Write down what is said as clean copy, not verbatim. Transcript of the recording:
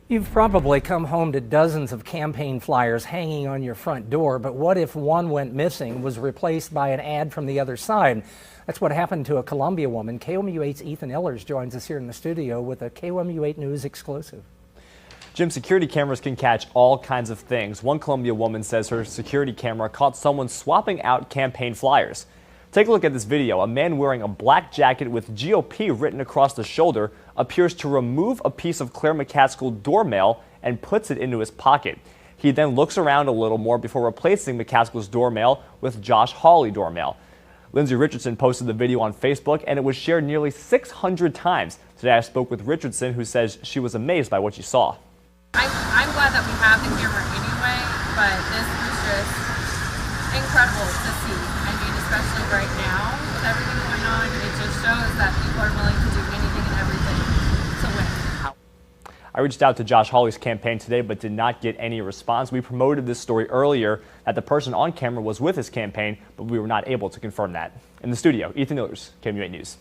You've probably come home to dozens of campaign flyers hanging on your front door, but what if one went missing, was replaced by an ad from the other side? That's what happened to a Columbia woman. KOMU8's Ethan Ellers joins us here in the studio with a KOMU8 News exclusive. Jim, security cameras can catch all kinds of things. One Columbia woman says her security camera caught someone swapping out campaign flyers. Take a look at this video. A man wearing a black jacket with GOP written across the shoulder appears to remove a piece of Claire McCaskill doormail and puts it into his pocket. He then looks around a little more before replacing McCaskill's doormail with Josh Hawley doormail. Lindsay Richardson posted the video on Facebook, and it was shared nearly 600 times. Today I spoke with Richardson, who says she was amazed by what she saw. I'm glad that we have the camera anyway, but this was just incredible to see. I mean, especially right now with everything going on, it just shows that people are willing to do anything and everything to win. I reached out to Josh Hawley's campaign today but did not get any response. We promoted this story earlier that the person on camera was with his campaign, but we were not able to confirm that. In the studio, Ethan Ellers, KOMU8 News.